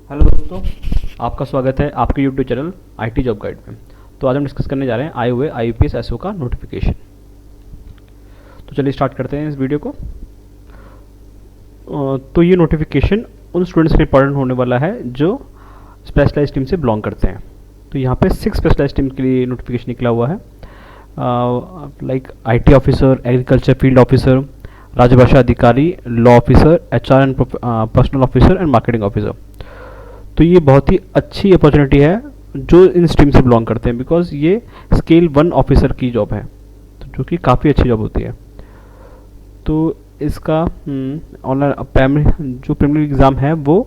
Hello दोस्तों, आपका स्वागत है आपके YouTube channel IT job guide में। तो आज हम डिस्कस करने जा रहे हैं आए हुए आईयूपीएस एसओ का नोटिफिकेशन। तो चलिए स्टार्ट करते हैं इस वीडियो को। तो ये नोटिफिकेशन उन स्टूडेंट्स के लिए इंपॉर्टेंट होने वाला है जो स्पेशलाइज टीम से बिलोंग करते हैं। तो यहाँ पे 6 स्पेशलाइज टीम के लिए नोटिफिकेशन निकला हुआ है, like IT officer, agriculture field officer, राजभाषा अधिकारी, law officer, HR and personal officer and marketing officer. तो ये बहुत ही अच्छी अपॉर्चुनिटी है जो इन स्ट्रीम से बिलोंग करते हैं, बिकॉज ये स्केल 1 ऑफिसर की जॉब है, तो जो कि काफ़ी अच्छी जॉब होती है। तो इसका ऑनलाइन जो प्रीलिमिनरी एग्ज़ाम है वो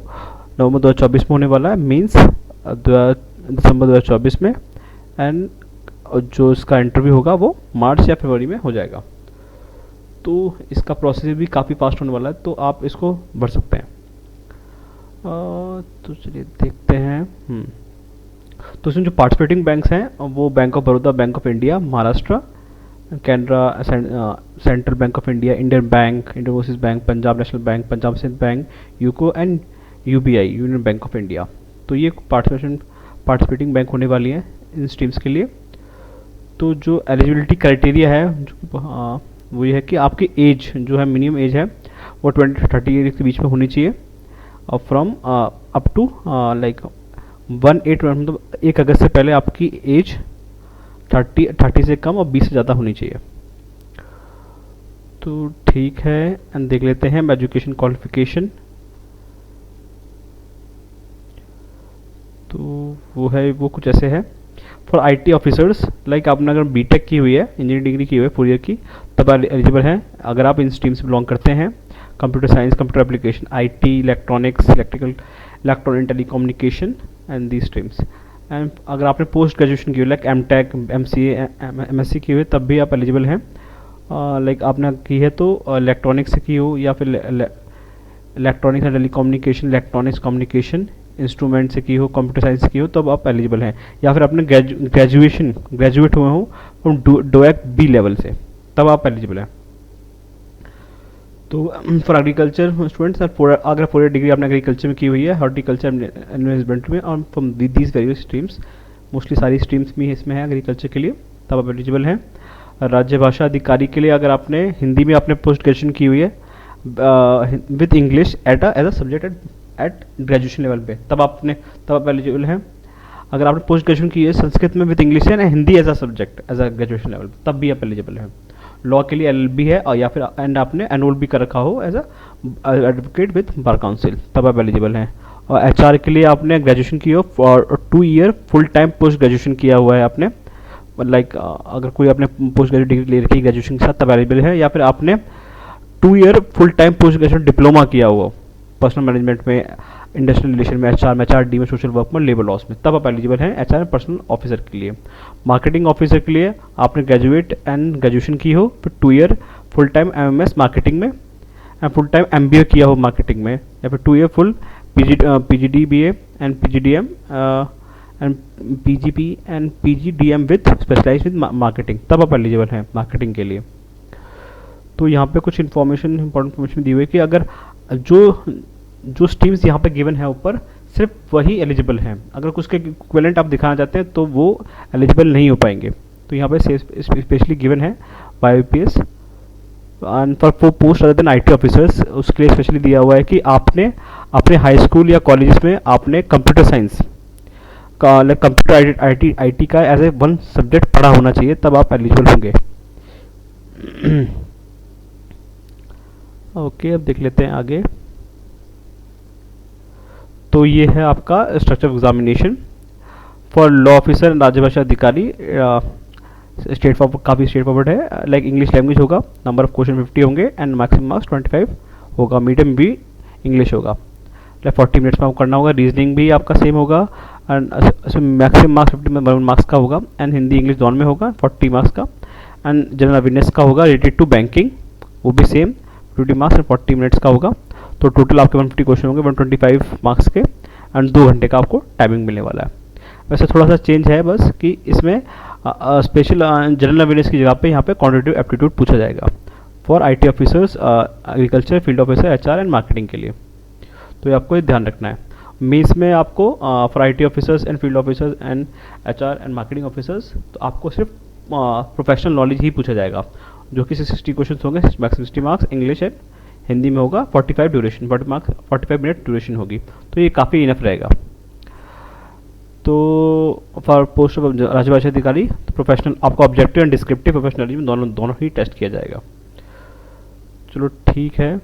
नवंबर 2024 में होने वाला है, मीन्स दिसंबर 2024 में, एंड जो इसका इंटरव्यू होगा वो मार्च या फरवरी में हो जाएगा। तो इसका प्रोसेस भी काफ़ी फास्ट होने वाला है, तो आप इसको भर सकते हैं। तो चलिए देखते हैं। तो इसमें जो पार्टिसिपेटिंग बैंक्स हैं वो bank of Baroda, bank of India, Maharashtra, Canara, central bank of India, Indian bank, Indian overseas bank, Punjab national bank, Punjab Sindh bank, UCO and UBI, union bank of India. तो ये पार्टिसिपेटिंग बैंक होने वाली हैं इन स्ट्रीम्स के लिए। तो जो एलिजिबिलिटी क्राइटेरिया है वो ये है कि आपकी एज जो है, मिनिमम एज है वो 20 से 30 ईयर के बीच में होनी चाहिए, और फ्रॉम अप टू लाइक 1 मतलब 1 अगस्त से पहले आपकी एज 30 से कम और 20 से ज़्यादा होनी चाहिए। तो ठीक है, एंड देख लेते हैं एजुकेशन क्वालिफिकेशन। तो वो कुछ ऐसे है फॉर आईटी ऑफिसर्स, लाइक आपने अगर बीटेक की हुई है, इंजीनियरिंग डिग्री की हुई है 4 ईयर की, तब एलिजिबल है अगर आप इन स्ट्रीम से बिलोंग करते हैं। Computer science, computer application, IT, electronics, electrical, electronic, telecommunication and the streams. And अगर आपने पोस्ट ग्रेजुएशन की हुई, लाइक एमटेक, एमसीए, एमएससी की हुई, तब भी आप एलिजिबल हैं। लाइक आपने की है तो इलेक्ट्रॉनिक्स से की हो, या फिर electronics and telecommunication, electronics communication instrument से की हो, कंप्यूटर साइंस से की हो, तब आप एलिजिबल हैं। या फिर आपने ग्रेजुएट हुए हो फ्रॉम डोएक बी लेवल से, तब आप एलिजिबल हैं। तो फॉर एग्रीकल्चर स्टूडेंट्स, अगर 4 ईयर डिग्री आपने एग्रीकल्चर में की हुई है, हॉर्टिकल्चर मैनेजमेंट में, और from these various streams, mostly सारी स्ट्रीम्स में इसमें है एग्रीकल्चर के लिए, तब आप एलिजिबल हैं। राज्य भाषा अधिकारी के लिए अगर आपने हिंदी में आपने पोस्ट ग्रेजुएशन की हुई है with English as a subject at graduation level पे, तब आप एलिजिबल हैं। अगर आपने पोस्ट ग्रेजुएशन की है संस्कृत में विद इंग्लिश है ना, Hindi as a subject as a graduation level, तब भी आप एलिजिबल हैं। लॉ के लिए एलएलबी है, और या फिर एंड आपने एनरोल भी कर रखा हो as a advocate with bar council, तब आप एलिजिबल हैं। और एचआर के लिए आपने ग्रेजुएशन की हो और 2 year full time post graduation किया हुआ है आपने, लाइक अगर कोई आपने पोस्ट ग्रेजुएट डिग्री ले रखी है ग्रेजुएशन के साथ, तब एलिजिबल है। या फिर आपने 2 year full time post graduation diploma किया हुआ पर्सनल मैनेजमेंट में, इंडस्ट्रियल रिलेशन में, एचआरडी में, सोशल वर्क में, लेबर लॉस में, तब आप एलिजिबल हैं एचआर पर्सनल ऑफिसर के लिए। मार्केटिंग ऑफिसर के लिए आपने ग्रेजुएट एंड ग्रेजुएशन की हो, फिर 2 year full time MMS marketing में एंड फुल टाइम एमबीए किया हो मार्केटिंग में, या फिर 2 year full PGDBA and PGDM and PGP and PGDM with specialise with marketing, तब आप एलिजिबल हैं मार्केटिंग के लिए। तो यहाँ पे कुछ इंपॉर्टेंट इन्फॉर्मेशन दी हुई है कि अगर जो स्ट्रीम्स यहाँ पे गिवन है ऊपर, सिर्फ वही एलिजिबल हैं। अगर कुछ के इक्विवेलेंट आप दिखाना चाहते हैं तो वो एलिजिबल नहीं हो पाएंगे। तो यहाँ पे स्पेशली गिवन है IUPS and for post other than IT officers, उसके लिए स्पेशली दिया हुआ है कि आपने अपने हाई स्कूल या कॉलेजेस में आपने कंप्यूटर साइंस का, कंप्यूटर आईटी का एज ए 1 सब्जेक्ट पढ़ा होना चाहिए, तब आप एलिजिबल होंगे। ओके, अब देख लेते हैं आगे। तो ये है आपका structure of examination for law officer, राजभाषा अधिकारी, काफ़ी स्ट्रेट फॉरवर्ड है। लाइक इंग्लिश लैंग्वेज होगा, नंबर ऑफ क्वेश्चन 50 होंगे एंड मैक्सिमम मार्क्स 25 होगा, मीडियम भी इंग्लिश होगा। लाइक 40 मिनट्स में आपको करना होगा। रीजनिंग भी आपका सेम होगा, एंड मैक्सिमम मार्क्स 50 मार्क्स का होगा, एंड हिंदी इंग्लिश दोनों में होगा 40 मार्क्स का। एंड जनरल अवेयरनेस का होगा रिलेटेड टू बैंकिंग, वो भी सेम 20 मार्क्स एंड 40 मिनट्स का होगा। तो टोटल आपके 150 क्वेश्चन होंगे 125 मार्क्स के, एंड 2 घंटे का आपको टाइमिंग मिलने वाला है। वैसे थोड़ा सा चेंज है बस कि इसमें स्पेशल जनरल अवेयरनेस की जगह पे यहाँ पे क्वांटिटेटिव एप्टीट्यूड पूछा जाएगा for IT officers, agriculture field officer, HR and marketing के लिए। तो ये आपको ध्यान रखना है। मेंस में आपको for IT officers and field officers and HR and marketing officers, तो आपको सिर्फ प्रोफेशनल नॉलेज ही पूछा जाएगा, जो कि 60 क्वेश्चन होंगे, maximum 60 marks, English and Hindi में होगा, 45 ड्यूरेशन, 45 मिनट ड्यूरेशन होगी, तो ये काफ़ी इनफ रहेगा। तो फॉर पोस्ट ऑफ राजभाषा अधिकारी, तो प्रोफेशनल आपको ऑब्जेक्टिव एंड डिस्क्रिप्टिव प्रोफेशनलिज्म दोनों ही टेस्ट किया जाएगा। चलो ठीक है।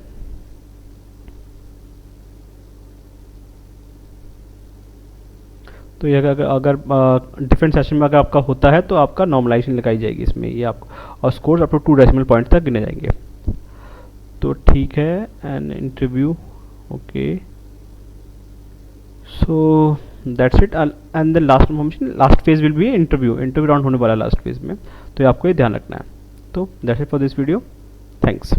तो ये अगर डिफरेंट सेशन में अगर आपका होता है तो आपका नॉर्मलाइजेशन लगाई जाएगी इसमें, ये आपको, और score up to 2 decimal point तक गिने जाएंगे। तो ठीक है, and interview, okay, so that's it. And the last information, last phase will be interview round होने वाला लास्ट फेज में, तो ये आपको ये ध्यान रखना है। तो that's it for this video, thanks.